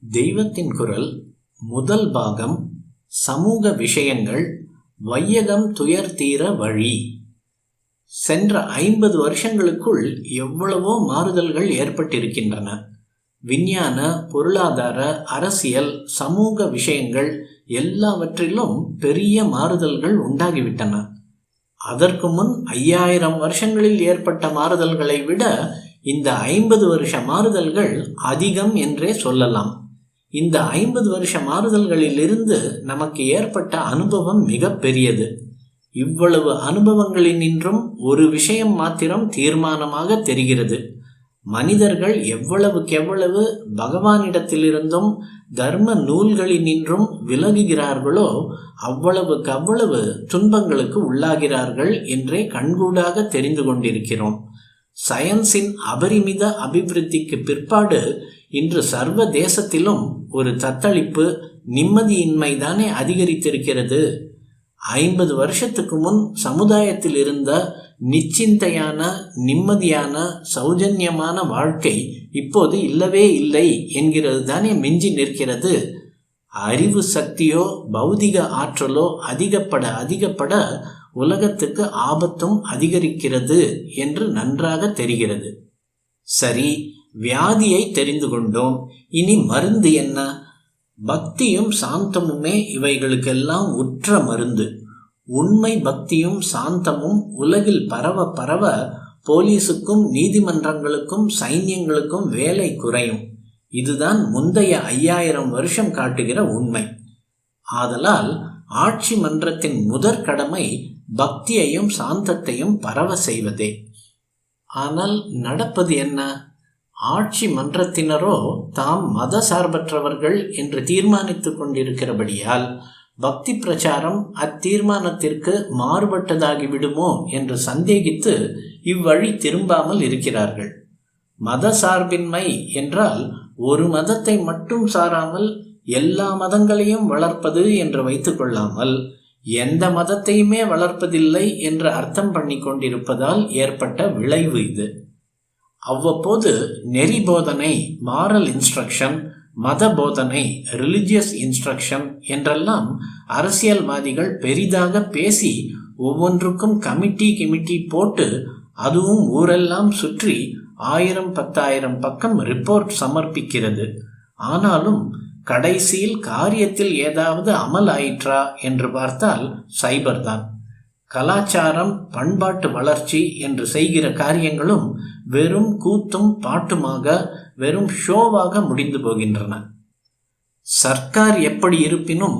தெய்வத்தின் குரல் முதல் பாகம். சமூக விஷயங்கள். வையகம் துயர் தீர வழி. சென்ற 50 வருஷங்களுக்குள் எவ்வளவோ மாறுதல்கள் ஏற்பட்டிருக்கின்றன. விஞ்ஞான, பொருளாதார, அரசியல், சமூக விஷயங்கள் எல்லாவற்றிலும் பெரிய மாறுதல்கள் உண்டாகிவிட்டன. அதற்கு முன் 5000 வருஷங்களில் ஏற்பட்ட மாறுதல்களை விட இந்த 50 வருஷ மாறுதல்கள் அதிகம் என்றே சொல்லலாம். இந்த 50 வருஷ மாறுதல்களிலிருந்து நமக்கு ஏற்பட்ட அனுபவம் மிக பெரியது. இவ்வளவு அனுபவங்களினின்றும் ஒரு விஷயம் மாத்திரம் தீர்மானமாக தெரிகிறது. மனிதர்கள் எவ்வளவுக்கெவ்வளவு பகவானிடத்திலிருந்தும் தர்ம நூல்களினின்றும் விலகுகிறார்களோ அவ்வளவுக்கு துன்பங்களுக்கு உள்ளாகிறார்கள் என்றே கண்கூடாக தெரிந்து கொண்டிருக்கிறோம். சயின்ஸின் அபரிமித அபிவிருத்திக்கு பிற்பாடு இன்று சர்வ தேசத்திலும் ஒரு தத்தளிப்பு, நிம்மதியின்மைதானே அதிகரித்திருக்கிறது. 50 வருஷத்துக்கு முன் சமுதாயத்தில் இருந்த நிச்சிந்தையான, நிம்மதியான, சௌஜன்யமான வாழ்க்கை இப்போது இல்லவே இல்லை என்கிறது தானே மிஞ்சி நிற்கிறது. அறிவு சக்தியோ பௌதிக ஆற்றலோ அதிகப்பட உலகத்துக்கு ஆபத்தும் அதிகரிக்கிறது என்று நன்றாக தெரிகிறது. சரி, வியாதியை தெரிந்து கொண்டோம். இனி மருந்து என்ன? பக்தியும் சாந்தமுமே இவைகளுக்கெல்லாம் உற்ற மருந்து. உண்மை பக்தியும் சாந்தமும் உலகில் பரவ போலீஸுக்கும் நீதிமன்றங்களுக்கும் சைன்யங்களுக்கும் வேலை குறையும். இதுதான் முந்தைய 5000 வருஷம் காட்டுகிற உண்மை. ஆதலால் ஆட்சி மன்றத்தின் முதற் கடமை பக்தியையும் சாந்தத்தையும் பரவ செய்வதே. ஆனால் நடப்பது என்ன? ஆட்சி மன்றத்தினரோ தாம் மத சார்பற்றவர்கள் என்று தீர்மானித்துக் கொண்டிருக்கிறபடியால் பக்தி பிரச்சாரம் அத்தீர்மானத்திற்கு மாறுபட்டதாகிவிடுமோ என்று சந்தேகித்து இவ்வழி திரும்பாமல் இருக்கிறார்கள். மத சார்பின்மை என்றால் ஒரு மதத்தை மட்டும் சாராமல் எல்லா மதங்களையும் வளர்ப்பது என்று வைத்துக் கொள்ளாமல் எந்த மதத்தையுமே வளர்ப்பதில்லை என்று அர்த்தம் பண்ணி கொண்டிருப்பதால் ஏற்பட்ட விளைவு இது. அவ்வப்போது நெறி போதனை, மாரல் இன்ஸ்ட்ரக்ஷன், மத போதனை, ரிலிஜியஸ் இன்ஸ்ட்ரக்ஷன் என்றெல்லாம் அரசியல்வாதிகள் பெரிதாக பேசி ஒவ்வொன்றுக்கும் கமிட்டி போட்டு அதுவும் ஊரெல்லாம் சுற்றி 1000-10,000 பக்கம் ரிப்போர்ட் சமர்ப்பிக்கிறது. ஆனாலும் கடைசியில் காரியத்தில் ஏதாவது அமல் ஆயிற்றா என்று பார்த்தால் சைபர் தான். கலாச்சாரம், பண்பாட்டு வளர்ச்சி என்று செய்கிற காரியங்களும் வெறும் கூத்தும் பாட்டுமாக, வெறும் ஷோவாக முடிந்து போகின்றன. சர்க்கார் எப்படி இருப்பினும்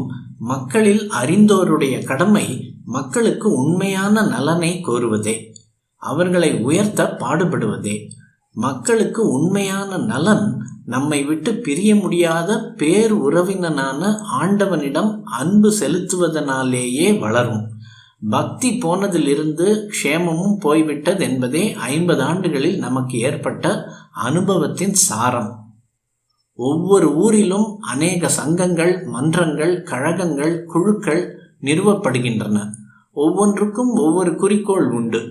மக்களில் அறிந்தோருடைய கடமை மக்களுக்கு உண்மையான நலனை கோருவதே, அவர்களை உயர்த்த பாடுபடுவதே. மக்களுக்கு உண்மையான நலன் நம்மை விட்டு பிரிய முடியாத பேர் உறவினனான ஆண்டவனிடம் அன்பு செலுத்துவதனாலேயே வளரும். பக்தி போனதிலிருந்து க்ஷேமமும் போய்விட்டது என்பதே 50 ஆண்டுகளில் நமக்கு ஏற்பட்ட அனுபவத்தின் சாரம். ஒவ்வொரு ஊரிலும் அநேக சங்கங்கள், மன்றங்கள், கழகங்கள், குழுக்கள் நிறுவப்படுகின்றன. ஒவ்வொன்றுக்கும் ஒவ்வொரு குறிக்கோள் உண்டு.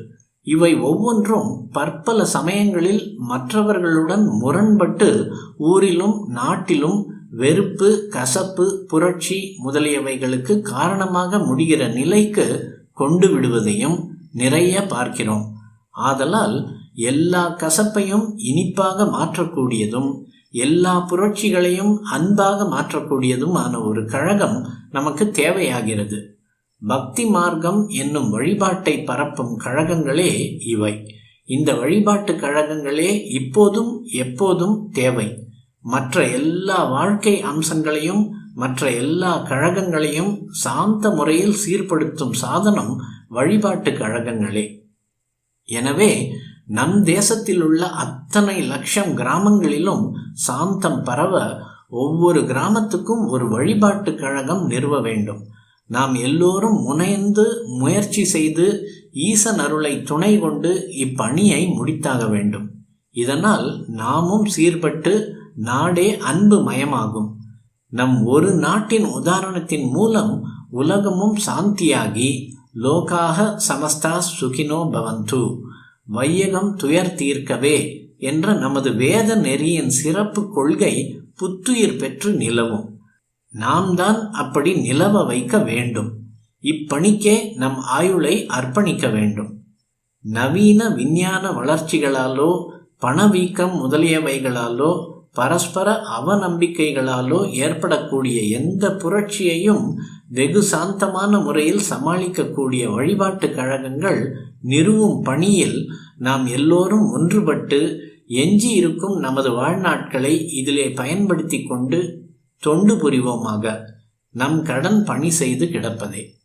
இவை ஒவ்வொன்றும் பற்பல சமயங்களில் மற்றவர்களுடன் முரண்பட்டு ஊரிலும் நாட்டிலும் வெறுப்பு, கசப்பு, புரட்சி முதலியவைகளுக்கு காரணமாக முடிகிற நிலைக்கு கொண்டு விடுவதையும் நிறைய பார்க்கிறோம். ஆதலால் எல்லா கசப்பையும் இனிப்பாக மாற்றக்கூடியதும் எல்லா புரட்சிகளையும் அன்பாக மாற்றக்கூடியதுமான ஒரு கழகம் நமக்கு தேவையாகிறது. பக்தி மார்க்கம் என்னும் வழிபாட்டை பரப்பும் கழகங்களே இவை. இந்த வழிபாட்டு கழகங்களே இப்போதும் எப்போதும் தேவை. மற்ற எல்லா வாழ்க்கை அம்சங்களையும் மற்ற எல்லா கழகங்களையும் சாந்த முறையில் சீர்படுத்தும் சாதனம் வழிபாட்டு கழகங்களே. எனவே நம் தேசத்தில் உள்ள அத்தனை லட்சம் கிராமங்களிலும் சாந்தம் பரவ ஒவ்வொரு கிராமத்துக்கும் ஒரு வழிபாட்டு கழகம் நிறுவ வேண்டும். நாம் எல்லோரும் முனைந்து முயற்சி செய்து ஈசன் அருளை துணை கொண்டு இப்பணியை முடித்தாக வேண்டும். இதனால் நாமும் சீர்பட்டு நாடே அன்பு மயமாகும். நம் ஒரு நாட்டின் உதாரணத்தின் மூலம் உலகமும் சாந்தியாகி லோகாக சமஸ்தா சுகினோ பவந்து, வையகம் துயர் தீர்க்கவே என்ற நமது வேத நெறியின் சிறப்பு கொள்கை புத்துயிர் பெற்று நிலவும். நாம் தான் அப்படி நிலவ வைக்க வேண்டும். இப்பணிக்கே நம் ஆயுளை அர்ப்பணிக்க வேண்டும். நவீன விஞ்ஞான வளர்ச்சிகளாலோ பணவீக்கம் முதலியவைகளாலோ பரஸ்பர அவநம்பிக்கைகளாலோ ஏற்படக்கூடிய எந்த புரட்சியையும் வெகு சாந்தமான முறையில் சமாளிக்கக்கூடிய வழிபாட்டு கழகங்கள் நிறுவும் பணியில் நாம் எல்லோரும் ஒன்றுபட்டு எஞ்சி இருக்கும் நமது வாழ்நாட்களை இதிலே பயன்படுத்தி கொண்டு தொண்டு புரிவோமாக. நம் கடன் பணி செய்து கிடப்பதே.